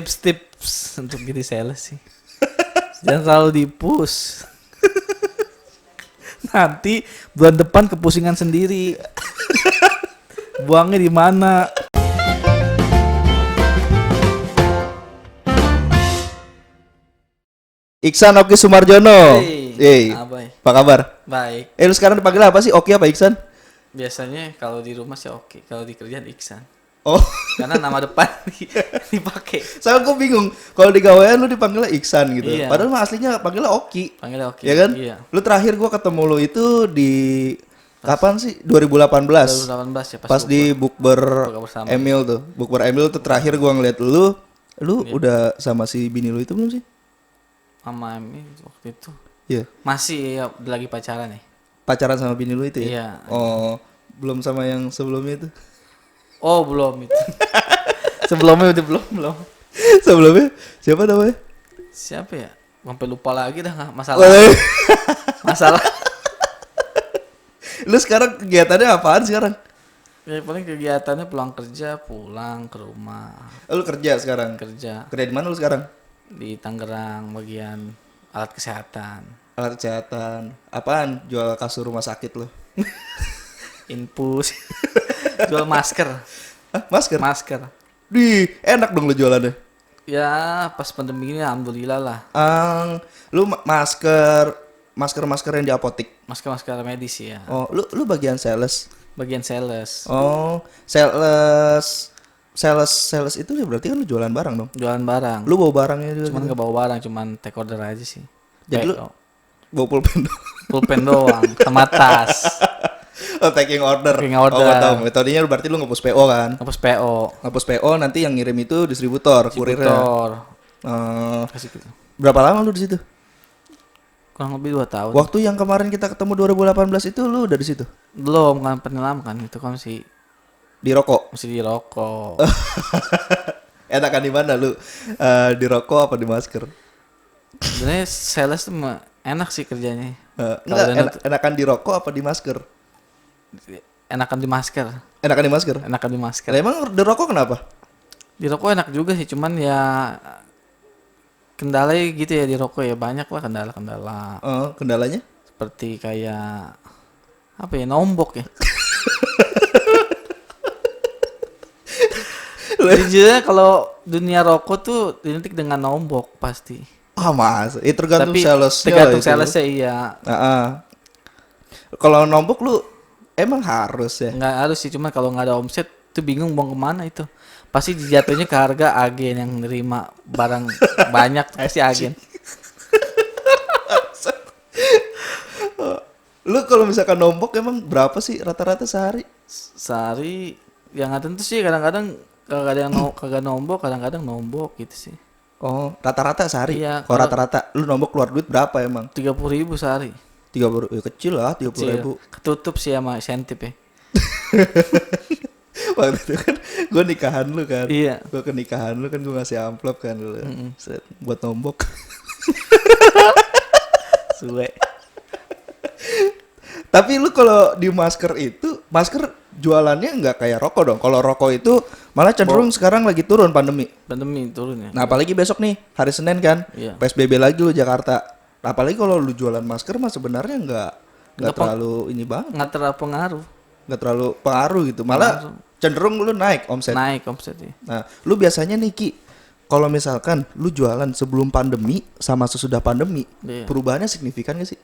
tips untuk jadi sales sih. Jangan terlalu di-push. Nanti bulan depan kepusingan sendiri. Buangnya di mana? Iksan Oki Sumarjono. Apa kabar? Baik. Lu sekarang dipanggil apa sih? Oki apa Iksan? Biasanya kalau di rumah sih oke, kalau di kerjaan Iksan. Oh, Karena nama depan dipakai. saya kok bingung. Kalau di gawean lu dipanggilnya Iksan gitu. Iya. Padahal mah aslinya panggilnya Oki. Panggilnya oke. Ya kan? Iya. Lu terakhir gua ketemu lu itu di kapan sih? 2018. 2018 ya Pas di bukber buka bersama. Emil tuh. Bukber Emil tuh terakhir gua ngeliat lu. Lu udah sama si bini lu itu belum sih? Sama Ami waktu itu. Iya. Masih ya, lagi pacaran nih. Pacaran sama bini lu itu ya? Iya. Oh, belum sama yang sebelumnya itu. Oh, belum itu. Sebelumnya udah belum. Sebelumnya siapa namanya? Siapa ya? Sampai lupa lagi dah nggak masalah. Oh, Masalah. lu sekarang kegiatannya apaan sekarang? Ya paling kegiatannya pulang kerja, pulang ke rumah, Lu kerja sekarang? kerja Kerja di mana lu sekarang? di Tangerang bagian alat kesehatan. Alat kesehatan. Apaan? Jual kasur rumah sakit lu? Infus. Jual masker. Hah, masker? Masker. Enak dong lu jualannya. Ya, pas pandemi ini alhamdulillah lah. Lu masker yang di apotik. Masker-masker medis ya. Oh, lu bagian sales. Bagian sales. Oh, sales itu ya berarti kan lu jualan barang dong. Jualan barang. Lu bawa barangnya juga. Cuman gitu? nggak bawa barang, cuman take order aja sih. Jadi lu PO. bawa pulpen dong. Pulpen doang, sama tas. Oh, taking order. Taking order. Oh, gua tahu. Metodenya berarti lu ngapus PO kan? Ngapus PO. Ngapus PO nanti yang ngirim itu distributor, kurirnya. Distributor. Eh, Kasih gitu. berapa lama lu di situ? Kurang lebih 2 tahun. Waktu yang kemarin kita ketemu 2018 itu lu udah di situ? Belum kan penyelam kan itu kan Di rokok. masih di rokok. Enakan di mana lu? Di rokok apa di masker? Sebenarnya sales tuh enak sih kerjanya. Enggak, enakan di rokok apa di masker? Enakan di masker. Enakan di masker. Enakan di masker. Lah, emang di rokok kenapa? Di rokok enak juga sih, cuman ya kendalanya gitu ya di rokok ya banyak lah kendala-kendala. Kendalanya? Seperti kayak apa ya, nombok ya. Jujurnya kalau dunia rokok tuh identik dengan nombok pasti. Mas, itu tergantung Tapi salesnya. tergantung itu. salesnya iya. Kalau nombok lu emang harus ya. Nggak harus sih, cuma kalau nggak ada omset tuh bingung buang kemana itu. Pasti jatuhnya ke harga agen yang nerima barang banyak pasti agen. Lu kalau misalkan nombok emang berapa sih rata-rata sehari? Sehari yang nggak tentu sih, kadang-kadang kagak nombok, kadang-kadang nombok gitu sih. Oh, rata-rata sehari. Iya, Kalau rata-rata lu nombok keluar duit berapa emang? 30.000 sehari. 30, ya kecil lah, 30.000. Ketutup sih sama sentip ya. Waktu itu kan gue nikahan lu kan. Iya. Gue ke nikahan lu kan gue ngasih amplop kan dulu. Set, buat nombok. Suwe. Tapi lu kalau di masker itu, masker jualannya nggak kayak rokok dong. Kalau rokok itu malah cenderung sekarang lagi turun pandemi. Pandemi turun ya. Nah, apalagi besok nih hari Senin kan, Iya. PSBB lagi lu Jakarta. Apalagi kalau lu jualan masker mah sebenarnya nggak Nggak terlalu ini banget, Nggak terpengaruh. nggak terlalu pengaruh gitu. Malah cenderung lu naik omset. Naik omsetnya. Nah, lu biasanya nih Ki, kalau misalkan lu jualan sebelum pandemi sama sesudah pandemi, Iya. perubahannya signifikan gak sih?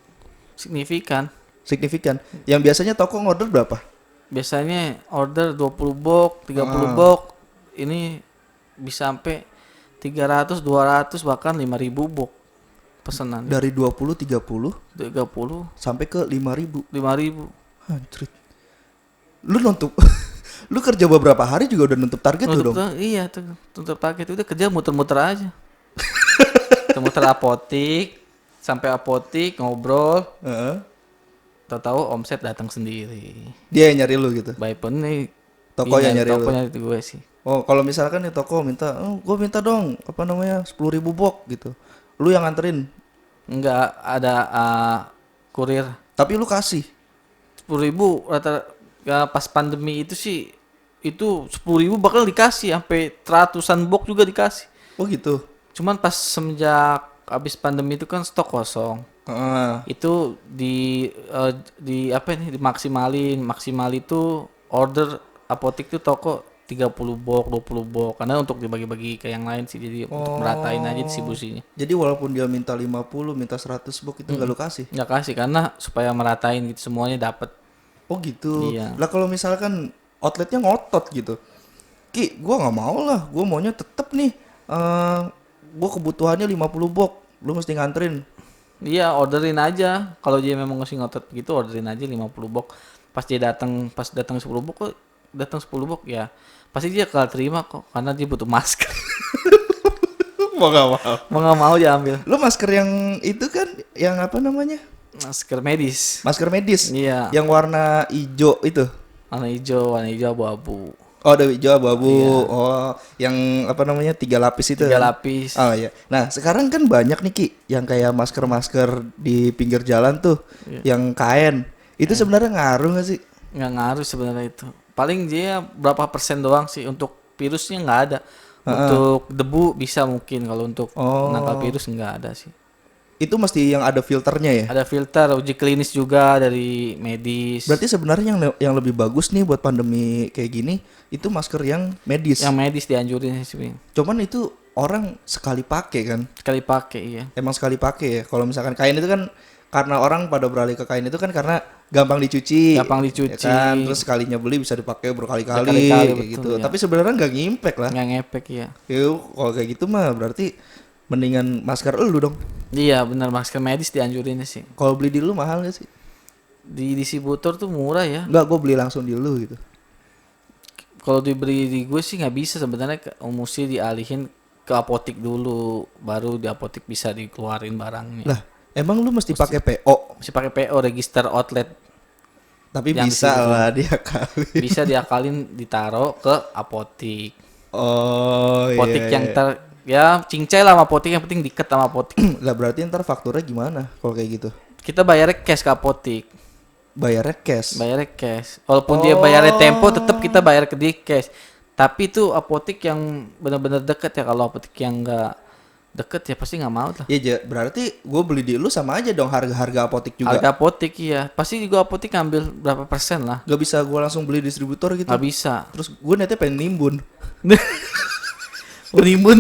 Signifikan. Signifikan. Yang biasanya toko ngorder berapa? Biasanya order 20 box, 30 box. Ini bisa sampai 300, 200 bahkan 5.000 box pesanan. Dari 20 30 30, sampai ke 5.000. 5.000. Anjrit. Lu nutup lu kerja beberapa hari juga udah nutup target tuh dong. Iya tuh, tutup paket udah kerja muter-muter aja. Muter-muter apotik, sampai apotik ngobrol, Heeh. tahu-tahu omset datang sendiri. Dia yang nyari lu gitu. By pun nih Toko yang nyari lu. tokonya itu gue sih. Oh, kalau misalkan nih toko minta, gue minta dong, apa namanya, 10.000 box gitu. Lu yang nganterin. Enggak ada kurir. Tapi lu kasih. 10.000 rata ya, pas pandemi itu sih itu 10.000 bakal dikasih sampai ratusan box juga dikasih. Oh gitu. Cuman pas semenjak habis pandemi itu kan stok kosong. Heeh. Itu di apa ini maksimal itu order apotek tuh toko 30 box, 20 box karena untuk dibagi-bagi ke yang lain sih jadi untuk meratain aja distribusinya. Jadi walaupun dia minta 50, minta 100 box itu nggak lu kasih. Nggak kasih karena supaya meratain gitu semuanya dapat. Oh gitu. Iya. Lah kalau misalkan outletnya ngotot gitu. Ki, gua nggak mau lah. Gua maunya tetep nih. Gua kebutuhannya 50 box. Lu mesti nganterin. Iya, orderin aja. Kalau dia memang masih ngotot begitu, orderin aja 50 box. Pas datang 10 box kok datang 10 box ya. Pasti dia bakal terima kok karena dia butuh masker. Mau nggak mau. Mau nggak mau dia ambil Lu masker yang itu kan, yang apa namanya? masker medis. Masker medis. Iya. Yang warna hijau itu. Warna hijau abu-abu. Oh, ada hijau abu-abu. Iya. Oh, yang apa namanya? 3 lapis itu. 3 kan? lapis. Oh iya. Nah, sekarang kan banyak nih Ki yang kayak masker-masker di pinggir jalan tuh, Iya. yang kain. Itu sebenarnya ngaruh gak sih? Nggak ngaruh sebenarnya itu. Paling dia berapa persen doang sih untuk virusnya nggak ada. Untuk debu bisa mungkin kalau untuk menangkal virus nggak ada sih. Itu mesti yang ada filternya ya. Ada filter uji klinis juga dari medis. Berarti sebenarnya yang lebih bagus nih buat pandemi kayak gini itu masker yang medis. Yang medis dianjurin sih. Cuman itu orang sekali pakai kan. Sekali pakai iya. Emang sekali pakai ya. Kalau misalkan kain itu kan karena orang pada beralih ke kain itu kan karena gampang dicuci. Gampang dicuci. Ya kan? Terus sekalinya beli bisa dipakai berkali-kali Berkali-kali, kayak betul, gitu. ya. Tapi sebenarnya nggak ngimpact lah. Nggak ngepek ya. Yuk, kalau kayak gitu mah berarti mendingan masker elu dong. Iya benar masker medis dianjurin sih. Kalau beli di lu mahal gak sih? Di distributor tuh murah ya. Enggak, gue beli langsung di lu gitu. Kalau diberi di gue sih nggak bisa sebenarnya mesti dialihin ke apotek dulu baru di apotek bisa dikeluarin barangnya. Lah, emang lu mesti pakai PO? Mesti pakai PO register outlet. Tapi Yang bisa di situ. lah dia kali. Bisa diakalin ditaruh ke apotek. Oh Apotek iya. yang ya cincai lah sama apotek yang penting diket sama apotek. Lah berarti ntar fakturnya gimana kalau kayak gitu? Kita bayarnya cash ke apotek. Bayarnya cash. Bayarnya cash. Walaupun dia bayarnya tempo tetap kita bayar ke dia cash. Tapi itu apotek yang benar-benar deket ya. Kalau apotek yang enggak deket ya pasti nggak mau lah. Iya, berarti gue beli di lu sama aja dong harga-harga apotek juga. Harga apotek iya. Pasti juga apotek ngambil berapa persen lah. Gak bisa gue langsung beli distributor gitu. Nggak bisa. Terus gue netnya pengen nimbun. Menimbun.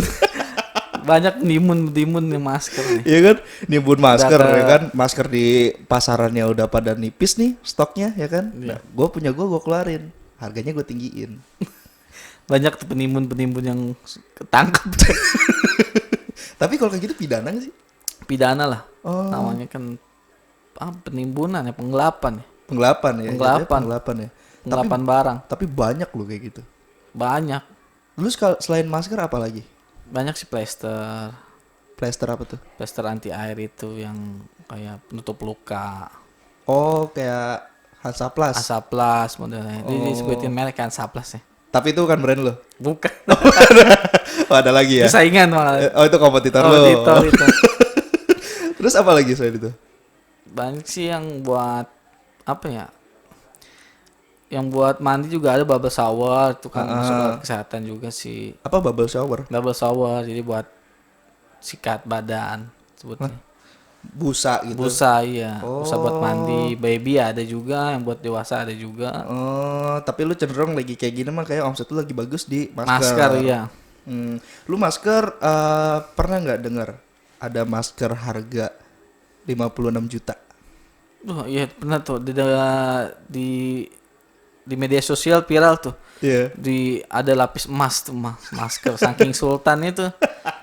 Banyak nimbun yang masker nih. Iya kan? Nimbun masker Data- ya kan? Masker di pasarannya udah pada nipis nih stoknya ya kan? Iya. Nah, gue punya gue keluarin. Harganya gue tinggiin. Banyak tuh penimbun yang ketangkep. Tapi kalau kayak gitu pidana gak sih? Pidana lah. Oh. Namanya kan penimbunan ya, penggelapan ya. Penggelapan ya. Penggelapan. jatuhnya Penggelapan ya. Penggelapan barang. Tapi banyak loh kayak gitu. Banyak. Lu selain masker apa lagi? Banyak sih plester. Plester apa tuh? Plester anti air itu yang kayak penutup luka. Oh, kayak Hansaplast. Asaplas modelnya. Dia disebutin merek kan Asaplas ya. Tapi itu bukan brand lo. Bukan. Oh, ada lagi ya? Itu saingan malah. Oh, itu kompetitor lo. Kompetitor itu. Terus apa lagi selain itu? Banyak sih yang buat apa ya? Yang buat mandi juga ada bubble shower itu kan masuk buat kesehatan juga sih. Apa bubble shower? Bubble shower jadi buat sikat badan sebutnya. Busa gitu. Busa iya. Busa buat Oh. mandi baby ada juga, yang buat dewasa ada juga. Oh, tapi lu cenderung lagi kayak gini mah kayak omset lu lagi bagus di masker. Masker iya. Lu masker pernah nggak dengar ada masker harga 56 juta? Duh, iya pernah tuh di media sosial viral tuh. Iya. Ada lapis emas tuh masker saking sultan itu.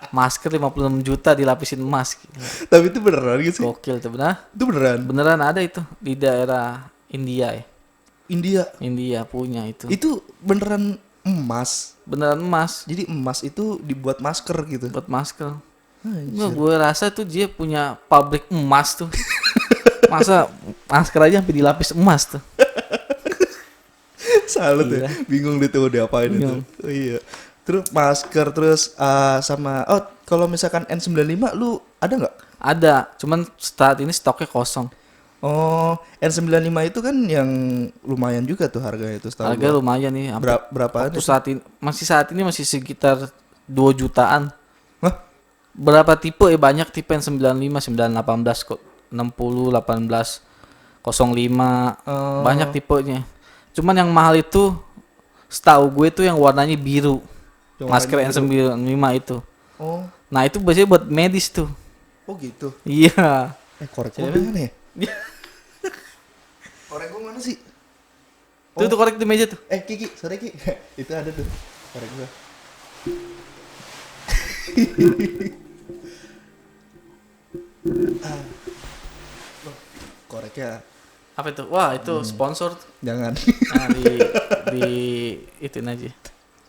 Masker 56 juta dilapisin emas. Gila. Tapi itu beneran gitu sih? Gokil tuh benar. Itu beneran. Beneran ada itu di daerah India ya. India Punya itu. itu beneran emas. Beneran emas Jadi emas itu dibuat masker gitu. buat masker. Anjir. Nggak, gue rasa tuh dia punya pabrik emas tuh. Masa masker aja sampai dilapis emas tuh. Salut ya. Bingung dia tuh udah apain itu. Bingung. Oh, iya. Terus masker terus sama kalau misalkan N95 lu ada nggak? Ada, cuman saat ini stoknya kosong. Oh, N95 itu kan yang lumayan juga tuh harganya itu setahu Harga gua. lumayan nih. Berapaan Waktu itu? saat ini masih sekitar 2 jutaan. berapa tipe ya, banyak tipe yang 95, 918 kok, 60, 1805, banyak tipenya. Cuman yang mahal itu setahu gue tuh yang warnanya biru. Yang Masker warnanya biru. N95 itu. Oh, Nah, itu biasanya buat medis tuh. oh gitu. Iya. Korek gua mana ya? Korek gua mana sih? Tuh korek di meja tuh. Kiki, sorry Ki. Itu ada tuh korek gua. Loh, koreknya Apa itu? Wah, itu sponsor tuh. jangan. Nah, di ituin aja.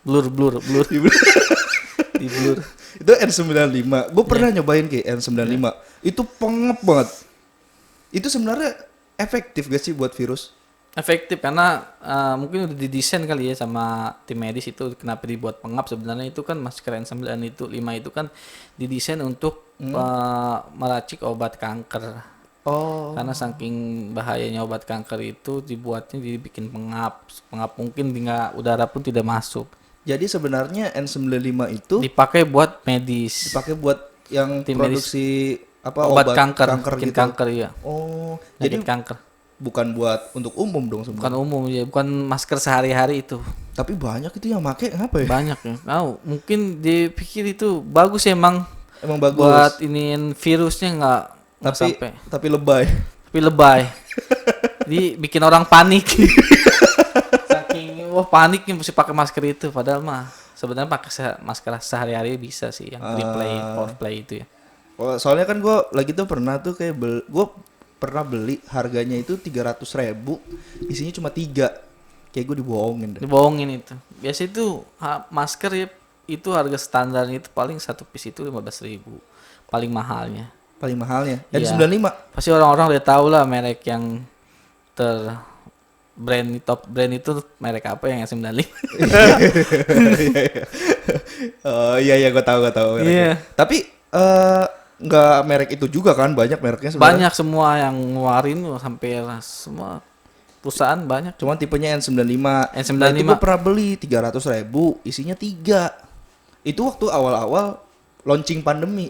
Blur. Di blur. Itu N95. Gue pernah nyobain Ki N95. Itu pengep banget. Itu sebenarnya efektif gak sih buat virus? Efektif karena mungkin udah didesain kali ya sama tim medis itu, kenapa dibuat pengap. Sebenarnya itu kan masker N95 itu kan didesain untuk meracik obat kanker. Oh. Karena saking bahayanya obat kanker itu dibuatnya dibikin pengap mungkin nggak, udara pun tidak masuk. Jadi sebenarnya N95 itu Dipakai buat medis. dipakai buat yang Tim produksi apa obat kanker bikin gitu. kanker ya. Oh, Jadi jadi kanker. bukan buat untuk umum dong Bukan sebenarnya. umum ya, bukan masker sehari-hari itu. Tapi banyak itu yang make ngapa ya? Banyak ya. Mungkin dipikir itu bagus emang Emang bagus. buat iniin virusnya nggak sampai. Tapi lebay. Tapi lebay. Jadi bikin orang panik. Saking panik nih mesti pakai masker itu, padahal mah sebenarnya pakai masker sehari-hari bisa sih yang replay, play itu ya. Oh, soalnya kan gue lagi tuh pernah tuh kayak gue pernah beli harganya itu 300.000, isinya cuma 3. Kayak gue dibohongin deh. Dibohongin itu. Biasa itu masker ya, itu harga standarnya itu paling satu piece itu 15.000. Paling mahalnya. Paling mahalnya Iya. N95. Pasti orang-orang udah tahu lah merek yang top brand itu merek apa yang N95. Oh iya gue tahu mereknya. Iya. Tapi nggak merek itu juga kan, banyak mereknya sebenarnya. Banyak semua yang ngeluarin hampir semua perusahaan banyak. Cuman tipenya N95. N95. Nah, itu gue pernah beli 300.000, isinya 3. Itu waktu awal-awal launching pandemi.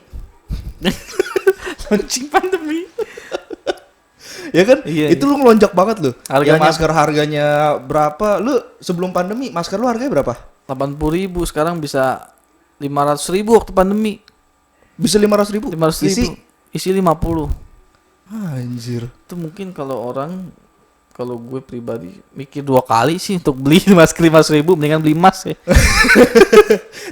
Launching pandemi. Ya kan? Iya, Itu lu ngelonjak banget lu. Harganya- Yang masker harganya berapa? Lu sebelum pandemi masker lu harganya berapa? 80.000, sekarang bisa 500.000 waktu pandemi. Bisa 500.000. 500.000. Isi 50. Anjir. Itu mungkin kalau gue pribadi mikir 2 kali sih untuk beli masker 500.000, mendingan beli emas ya.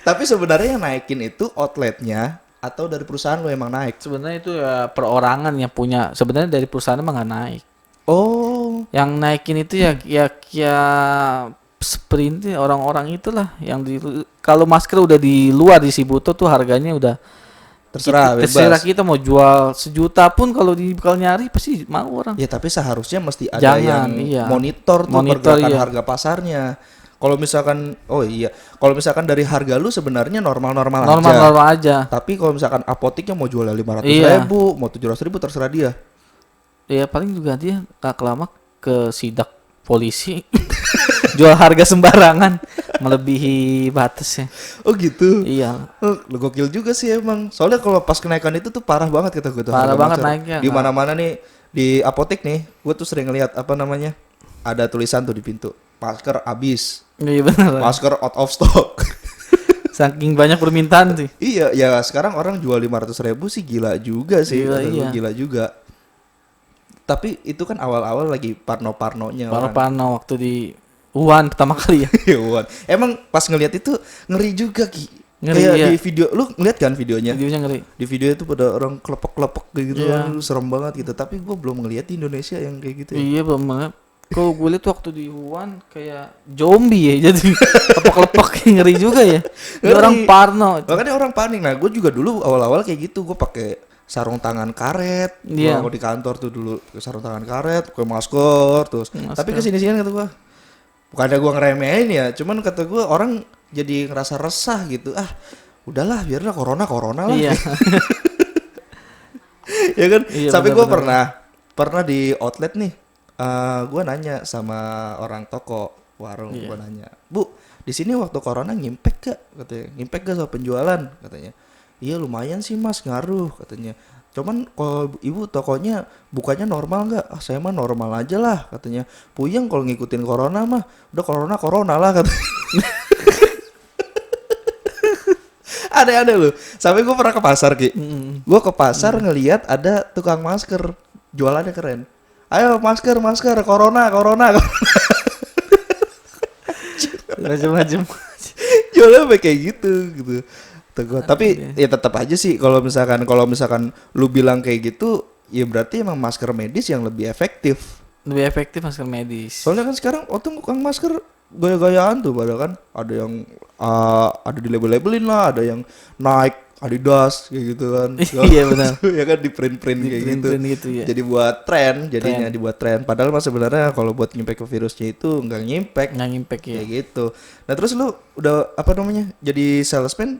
Tapi sebenarnya yang naikin itu outletnya atau dari perusahaan lo emang naik? Sebenarnya itu ya perorangan yang punya. Sebenarnya dari perusahaan emang nggak naik. Oh. Yang naikin itu ya sprint orang-orang itulah yang kalau masker udah di luar di Sibuto tuh harganya udah Terserah, bebas. terserah kita mau jual 1 juta pun kalau bakal nyari pasti mau orang. Ya tapi seharusnya mesti ada Jangan, yang iya. monitor tuh Monitor, pergerakan iya. harga pasarnya. Kalau misalkan dari harga lu sebenarnya normal-normal aja. Normal aja. Tapi kalau misalkan apoteknya mau jual 500.000, Iya. mau 700.000 terserah dia. Ya paling juga dia tak lama ke sidak polisi jual harga sembarangan melebihi batasnya. Oh gitu. Iya. Lu gokil juga sih emang. Soalnya kalau pas kenaikan itu tuh parah banget kata gue tuh. Parah harga banget masker. naiknya. Di mana-mana nih di apotek nih, gue tuh sering ngeliat apa namanya? Ada tulisan tuh di pintu. Masker habis. Iya benar. Masker out of stock. Saking banyak permintaan sih. Iya, ya sekarang orang jual 500.000 sih gila juga sih. Gila, Kata gue, iya. gila juga. Tapi itu kan awal-awal lagi parno-parnonya orang. Parno waktu di Wuhan pertama kali ya. Ya, Wan. Emang pas ngeliat itu ngeri juga Ki. Ngeri, Kayak iya. di video, lu ngeliat kan videonya? Videonya ngeri. Di video itu pada orang kelepek-kelepek kayak gitu, Iya. aduh, serem banget gitu. Tapi gue belum ngeliat di Indonesia yang kayak gitu. Ya. Iya belum banget. Kalau gue lihat waktu di Wuhan kayak zombie ya, jadi lepek-lepek ngeri juga ya. Dia Ngeri. orang parno. Makanya orang panik. Nah, gue juga dulu awal-awal kayak gitu, gue pakai sarung tangan karet. Iya. Kalau di kantor tuh dulu sarung tangan karet, pakai masker terus. Masker. Tapi kesini-sini kata gue, bukannya gue ngeremehin ya, cuman kata gue orang jadi ngerasa resah gitu. Ah, udahlah, biarlah corona lah. Iya. Ya kan? Iya, Sampai gue benar-benar. pernah di outlet nih. Gue nanya sama orang toko warung, Iya. gue nanya, Bu, di sini waktu corona ngimpek gak? Katanya, ngimpek gak soal penjualan? Katanya, Iya lumayan sih mas, ngaruh katanya. Cuman kalau ibu tokonya bukanya normal nggak? Ah, saya mah normal aja lah katanya. Puyeng kalau ngikutin corona mah, udah corona lah katanya. Ada loh. Sampai gue pernah ke pasar Ki. Mm. Gue ke pasar ngelihat ada tukang masker, jualannya keren. Ayo masker, corona. Macam-macam. Jualnya sampai kayak gitu. Tapi ya tetap aja sih kalau misalkan lu bilang kayak gitu, ya berarti emang masker medis yang lebih efektif. Lebih efektif masker medis. Soalnya kan sekarang tukang masker gaya-gayaan tuh pada kan, ada yang ada di label-labelin lah, ada yang naik Adidas kayak gitu kan. Iya benar. Ya kan di print-print kayak gitu. Print-print gitu ya. Jadi buat tren, jadinya dibuat tren. Padahal mah sebenarnya kalau buat ngimpact ke virusnya itu nggak ngimpact Nggak impact ya. kayak gitu. Nah terus lu udah apa namanya jadi salesman,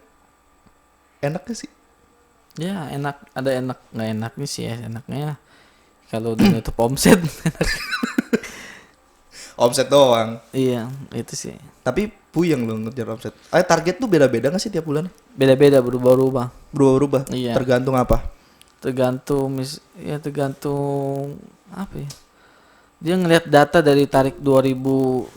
enak gak sih? Ya enak, ada enak nggak enaknya sih ya. Enaknya kalau udah nutup omset. Omset doang. Iya, itu sih. Tapi puyeng lu ngejar omset. Target tuh beda-beda gak sih tiap bulan? Beda-beda, berubah-ubah. Berubah-ubah. Iya. Tergantung apa? Tergantung apa ya? Dia ngelihat data dari tarik 2019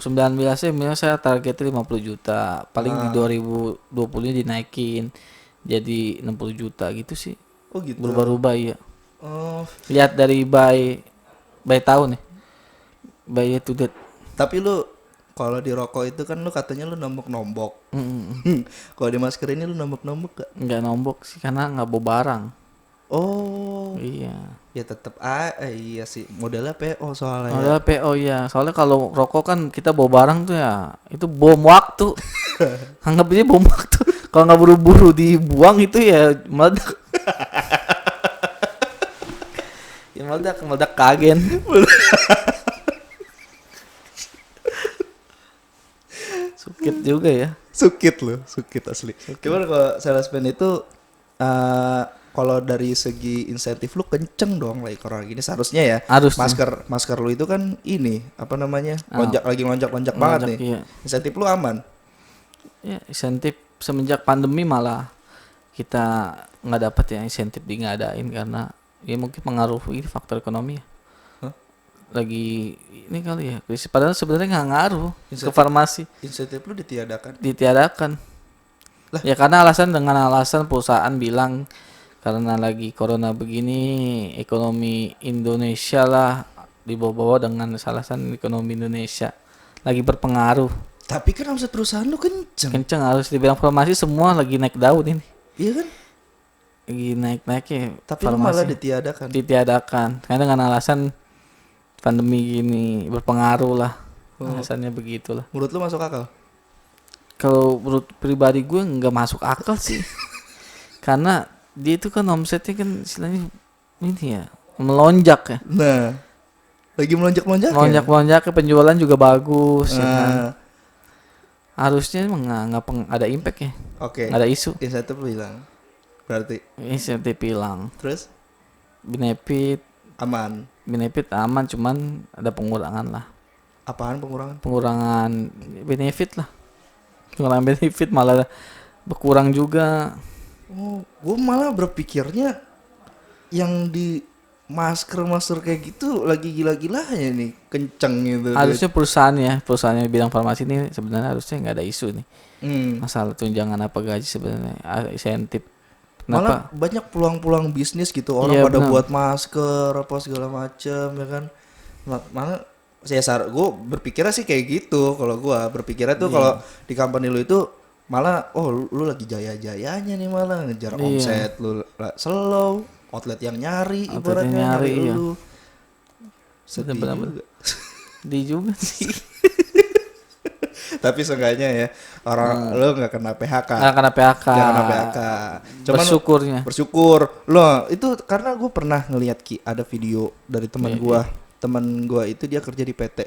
ya, misalnya saya targetnya 50 juta, paling di 2020-nya dinaikin jadi 60 juta gitu sih. Oh gitu. Berubah-ubah iya. Oh, Lihat dari by tahun ya. By year to date. tapi lu kalau di rokok itu kan lu katanya lu nombok-nombok. Kalau di masker ini lu nombok-nombok gak? Enggak nombok sih karena nggak bawa barang. Oh, Iya. ya tetap iya sih modelnya PO soalnya. Modal PO ya. Soalnya kalau rokok kan kita bawa barang tuh ya, itu bom waktu. Anggap aja bom waktu. Kalau nggak buru-buru dibuang itu ya meledak. Ya meledak kagen. Sukit juga ya. Sukit asli. Cuman kalau salesman itu kalau dari segi insentif lu kenceng dong lagi corona gini seharusnya ya. Harusnya. Masker lu itu kan ini apa namanya? Lonjak banget nih. Iya. Insentif lu aman. Ya, insentif semenjak pandemi malah kita nggak dapat ya insentif ngadain karena ya mungkin pengaruh ini faktor ekonomi ya. Hah? Lagi ini kali ya krisis, padahal sebenarnya nggak ngaruh ke Insentif- farmasi, Insentif lu ditiadakan Lah? ya karena dengan alasan perusahaan bilang karena lagi corona begini ekonomi Indonesia lah dibawa-bawa dengan alasan ekonomi Indonesia lagi berpengaruh. Tapi kan omset perusahaan lu Kenceng harus dibilang farmasi semua lagi naik daun ini. Iya kan? Lagi naik-naiknya Tapi lu malah ditiadakan. ditiadakan karena dengan alasan pandemi gini berpengaruh lah. Alasannya begitulah. Menurut lu masuk akal? Kalau menurut pribadi gue nggak masuk akal sih. Karena dia itu kan omsetnya kan istilahnya ini ya melonjak ya. Nah, lagi melonjak-melonjak. Melonjak penjualan juga bagus ya kan. Nah, Harusnya emang nggak ada impact ya. oke. Nggak ada isu. Insentif lu hilang. Berarti Insentif hilang. terus Benefit aman. aman cuman ada pengurangan lah. Apaan pengurangan? Pengurangan benefit lah. Pengurangan benefit malah berkurang juga. Oh, gue malah berpikirnya yang di masker kayak gitu lagi gila-gilanya nih, kenceng gitu. Harusnya perusahaan yang bidang farmasi ini sebenarnya harusnya nggak ada isu nih. Masalah tunjangan apa gaji sebenarnya insentif. Malah Kenapa? banyak peluang-peluang bisnis gitu, orang Iya, pada benar. buat masker apa segala macem ya kan. Mana gue berpikirnya sih kayak gitu. Kalau gue berpikirnya tuh kalau di company lu itu malah lu lagi jaya-jayanya nih, malah ngejar Iya. omset lu slow, outlet yang nyari Outlet ibaratnya yang nyari, nyari iya. lu. Sedih Bener-bener. juga. Di juga sih. Tapi seenggaknya ya orang lu nggak kena PHK. Nggak kena PHK. Nggak kena PHK. Cuman Bersyukurnya. bersyukur lo itu karena gue pernah ngeliat Ki ada video dari teman gua itu dia kerja di PT,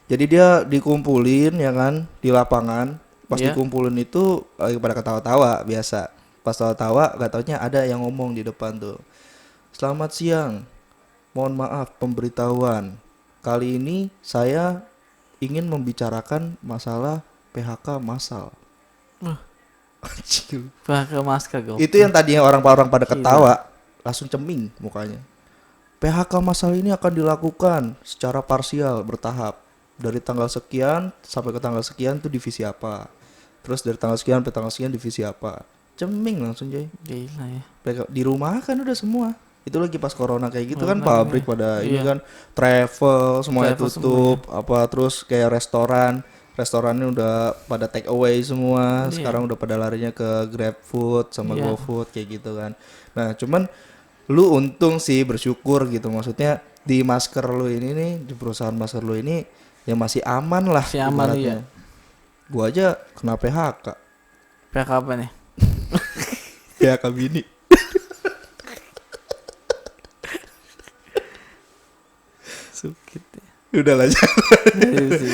jadi dia dikumpulin ya kan di lapangan, pas Iya. dikumpulin itu lagi pada ketawa-tawa biasa, pas tawa-tawa gak taunya ada yang ngomong di depan tuh, selamat siang, mohon maaf pemberitahuan, kali ini saya ingin membicarakan masalah PHK massal. Anjing. Pakai masker gue. Itu yang tadinya orang-orang pada Gila. ketawa, langsung ceming mukanya. PHK massal ini akan dilakukan secara parsial, bertahap. Dari tanggal sekian sampai ke tanggal sekian tuh divisi apa. Terus dari tanggal sekian sampai tanggal sekian divisi apa. Ceming langsung Jay. Gila ya. Di rumah kan udah semua. Itu lagi pas corona kayak gitu kan Corona, pabrik iya. pada ini Iya. kan travel semuanya Travel tutup apa terus kayak restorannya udah pada take away semua. Iya. Sekarang udah pada larinya ke GrabFood sama Iya. GoFood kayak gitu kan. Nah, cuman lu untung sih bersyukur gitu maksudnya di masker lu ini nih di perusahaan masker lu ini ya masih aman lah Masih aman, ibaratnya. iya. Gua aja kena PHK. PHK apa nih? PHK bini. Sukit ya. Udah lah.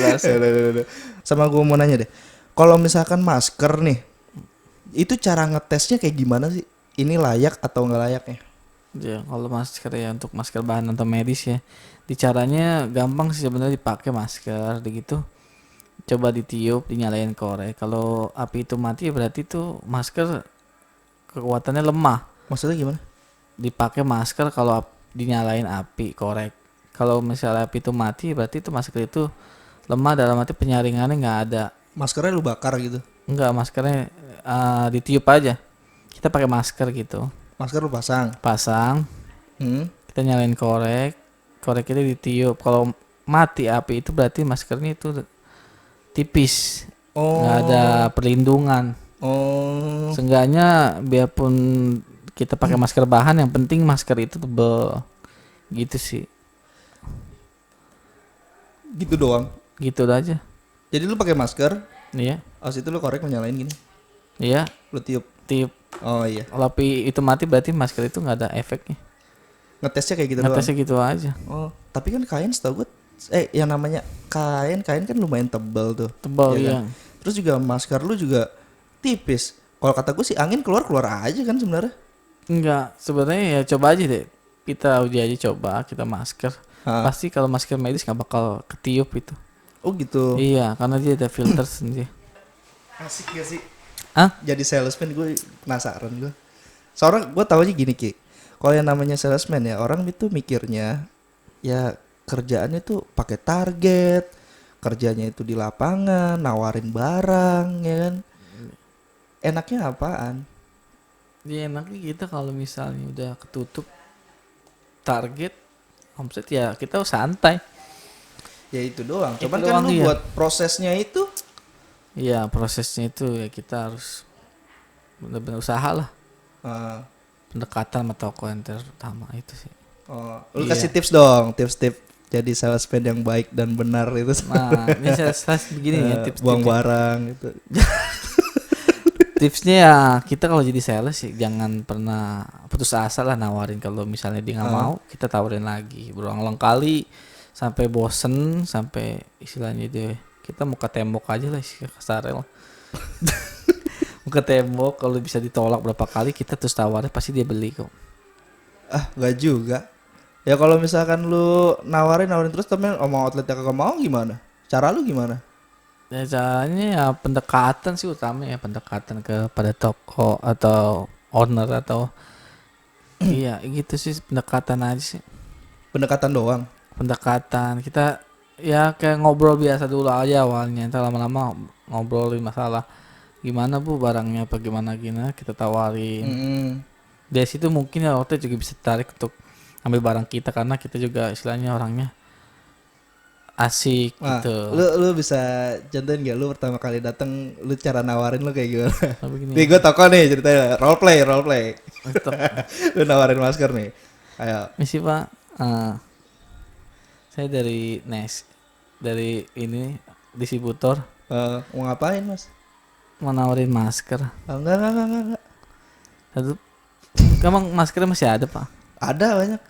Bahasa. Udah. Sama gue mau nanya deh. Kalau misalkan masker nih, itu cara ngetesnya kayak gimana sih? Ini layak atau nggak layaknya? Ya, kalau masker ya untuk masker bahan atau medis ya. Di caranya gampang sih sebenarnya dipakai masker gitu. Coba ditiup, dinyalain korek. Kalau api itu mati berarti itu masker kekuatannya lemah. Maksudnya gimana? Dipakai masker kalau dinyalain api korek. Kalau misalnya api itu mati berarti itu masker itu lemah dalam arti penyaringannya nggak ada. Maskernya lu bakar gitu? Enggak, maskernya ditiup aja. Kita pakai masker gitu. Masker lu pasang? Pasang, Hmm? kita nyalain korek. Korek itu ditiup. Kalau mati api itu berarti maskernya itu tipis. Nggak ada perlindungan. Oh. Seenggaknya biarpun kita pakai masker bahan, yang penting masker itu tebel. Gitu sih. Gitu doang. Gitu aja. Jadi lu pakai masker, Iya. habis itu lu korek lu nyalain gini. Iya, Lu tiup. tiup. Oh iya. Kalau api itu mati berarti masker itu nggak ada efeknya. Ngetesnya kayak gitu doang. Ngetesnya gitu aja. Oh, tapi kan kain setahu gue yang namanya kain kan lumayan tebal tuh. Tebal Iya ya. kan? Terus juga masker lu juga tipis. Kalau kata gue sih angin keluar aja kan sebenarnya. Enggak, sebenarnya ya coba aja deh. Kita uji aja coba, kita masker. Ah. Pasti kalau masker medis nggak bakal ketiup itu. Oh gitu. Iya, karena dia ada filter sendiri. Asik gak sih? Hah? Jadi salesman gue penasaran gue. Soalnya gue tau aja gini Ki. Kalau yang namanya salesman ya orang itu mikirnya ya kerjaannya tuh pakai target, kerjanya itu di lapangan, nawarin barang ya kan. Enaknya apaan? Dia enaknya kita kalau misalnya udah ketutup target omset ya kita santai. Ya itu doang. Itu Cuman kan doang, lu iya. buat prosesnya itu Iya, prosesnya itu ya kita harus benar-benar usaha lah. ah, Pendekatan sama toko yang terutama itu sih. lu Iya. kasih tips dong, tips-tips jadi salesman yang baik dan benar itu. Nah, ini saya begini ya tips buang barang itu. Tipsnya ya kita kalau jadi sales sih jangan pernah putus asa lah nawarin. Kalau misalnya dia nggak mau kita tawarin lagi berulang-ulang kali sampai bosen, sampai istilahnya dia kita muka tembok aja lah sih kasarnya lah. Muka tembok, kalau bisa ditolak berapa kali kita terus tawarin pasti dia beli kok. Ah, enggak juga. Ya kalau misalkan lu nawarin terus temen omong outlet yang kagak mau gimana? Cara lu gimana? Ya caranya ya pendekatan sih utama ya, pendekatan kepada toko atau owner atau iya gitu sih, pendekatan aja sih. Pendekatan doang. Pendekatan kita ya kayak ngobrol biasa dulu aja awalnya, entar lama-lama ngobrolin masalah gimana bu barangnya apa gimana kita tawarin. Mm-mm. Dari situ mungkin ya waktu juga bisa tertarik untuk ambil barang kita karena kita juga istilahnya orangnya asik Wah, gitu. lu bisa contohin gak lu pertama kali datang lu cara nawarin lu kayak gimana? Nah, begini. Nih gue toko nih ceritanya role play. Untuk Lu nawarin masker nih. Ayo. misi pak, saya dari dari ini distributor Mau ngapain mas? mau nawarin masker. Enggak. Satu, emang maskernya masih ada pak? Ada banyak.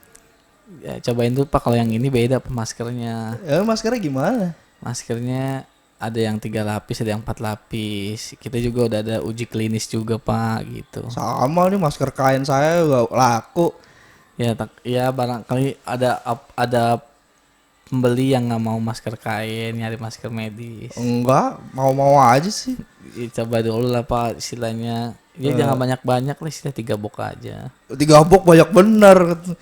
Ya, cobain dulu pak kalau yang ini beda pak maskernya. Ya maskernya gimana? Maskernya ada yang 3 lapis, ada yang 4 lapis. Kita juga udah ada uji klinis juga pak gitu. Sama nih masker kain saya gak laku. Ya barangkali ada pembeli yang nggak mau masker kain, nyari masker medis. Enggak, mau-mau aja sih. Ya, coba dulu lah Pak istilahnya. Ya jangan banyak-banyak lah, istilah 3 box aja. 3 box banyak bener.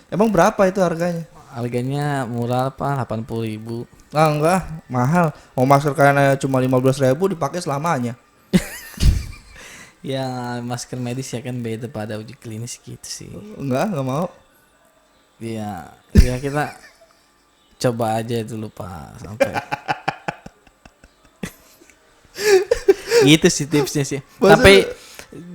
Emang berapa itu harganya? Harganya murah Pak, 80.000. Ah, enggak, mahal. Mau masker kainnya cuma 15.000 dipakai selamanya. Ya masker medis ya kan beda pada uji klinis gitu sih. Enggak mau. Ya, ya kita coba aja dulu Pak sampai. Gitu sih tipsnya sih. Masa- Tapi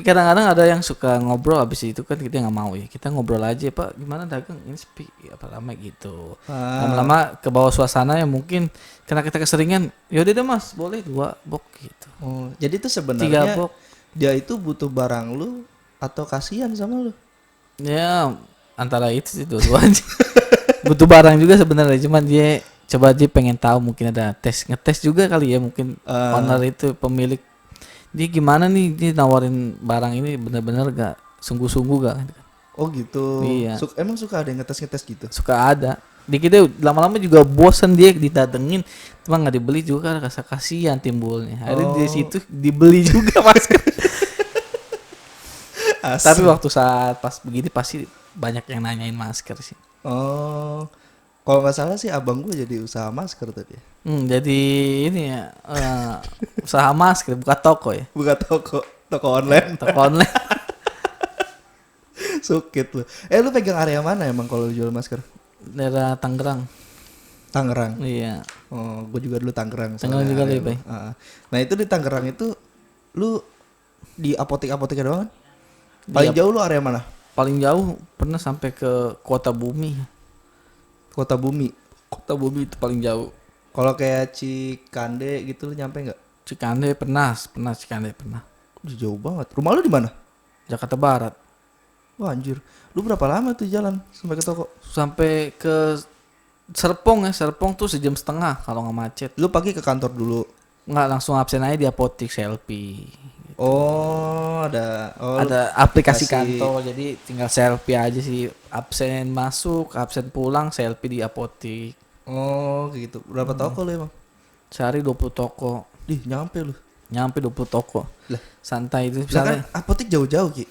kadang-kadang ada yang suka ngobrol habis itu kan kita nggak mau ya. Kita ngobrol aja Pak, gimana dagang ini sepi apa lama gitu. Lama-lama ke bawah suasana yang mungkin karena kita keseringan, yaudah deh Mas, boleh 2 box gitu. Oh, jadi itu 3 sebenarnya box. dia itu butuh barang lu atau kasihan sama lu? Ya antara itu sih dua-duanya. Butuh barang juga sebenarnya, cuman dia coba dia pengen tahu mungkin ada ngetes juga kali ya mungkin owner itu pemilik dia gimana nih dia nawarin barang ini benar-benar gak sungguh-sungguh gak. Oh gitu. Iya. Emang suka ada yang ngetes-ngetes gitu? Suka ada di kita lama-lama juga bosan dia didatengin cuma nggak dibeli juga kan rasa kasihan timbulnya akhirnya di situ dibeli juga masker. Tapi waktu saat pas begini pasti banyak yang nanyain masker sih. Oh, kalau nggak salah sih abang gue jadi usaha masker tadi. Jadi ini ya usaha masker buka toko ya. Buka toko online. Toko online. Sukit lu. Lu pegang area mana emang kalau jual masker? Daerah Tangerang. Tangerang. Iya. Oh, gue juga dulu Tangerang. Tangerang soalnya juga area lu, Bay. Nah itu di Tangerang itu lu di apotek-apoteknya doang kan? Paling jauh lu area mana? Paling jauh pernah sampai ke Kota Bumi. Kota Bumi. Kota Bumi itu paling jauh. Kalau kayak Cikande gitu lu nyampe nggak? Cikande pernah Cikande pernah. Jauh banget. Rumah lu di mana? Jakarta Barat. Wah anjir. Lu berapa lama tuh jalan sampai ke toko? Sampai ke Serpong ya. Serpong tuh 1,5 jam kalau nggak macet. Lu pagi ke kantor dulu. Nggak langsung absen aja di apotek selfie. Oh, Ada aplikasi kantor jadi tinggal selfie aja sih, absen masuk absen pulang selfie di apotek. Oh, gitu. Berapa toko lu emang? Sehari 20 toko. Nyampe lu. Nyampe 20 toko. Lah, santai itu lah kan misalnya. apotek jauh-jauh, Ki.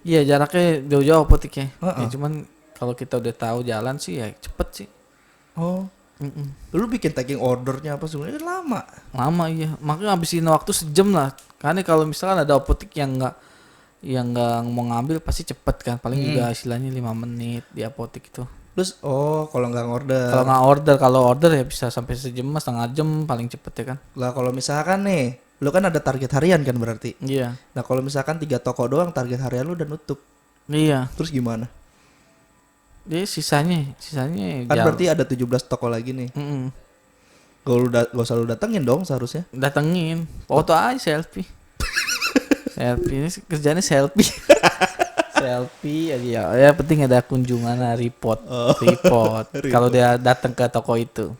Iya jaraknya jauh-jauh apoteknya. Heeh. Ya, cuman kalau kita udah tahu jalan sih ya cepet sih. Oh, lu bikin taking ordernya apa sebenarnya kan lama. Lama iya, makanya ngabisin waktu sejam lah. Karena kalau misalkan ada apotek yang nggak mau ngambil pasti cepet kan. Paling juga istilahnya 5 menit di apotek itu. Terus kalau nggak ngorder. Kalau nggak order ya bisa sampai sejam setengah jam paling cepet ya kan. Lah kalau misalkan nih, lu kan ada target harian kan berarti. Iya. Nah, kalau misalkan 3 toko doang target harian lu udah nutup. Iya. Terus gimana? Dia sisanya Kan berarti ada 17 toko lagi nih. Gak usah lu datengin dong seharusnya. Datengin, foto aja selfie. Selfie ini kerjanya selfie. Selfie aja ya. Ya penting ada kunjungan report. Kalau dia datang ke toko itu.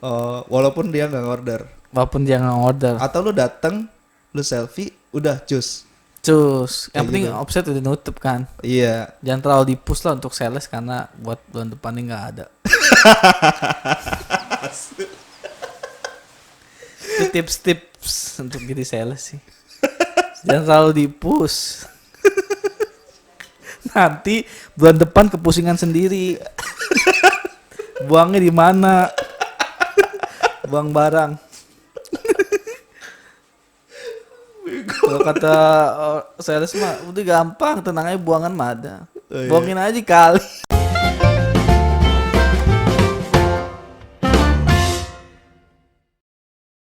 Walaupun dia nggak ngorder. Walaupun dia nggak order. Atau lu dateng, lu selfie, udah cus. Cus, yang Kayak penting gitu. offset udah nutup kan. Iya. Jangan terlalu di-push lah untuk sales karena buat bulan depannya nggak ada. Itu tips-tips untuk jadi sales sih. Jangan terlalu di-push. Nanti bulan depan kepusingan sendiri. Buangnya di mana? Buang barang. Kalau kata sales mah udah gampang, tenang aja buangan mah ada. Buangin aja kali.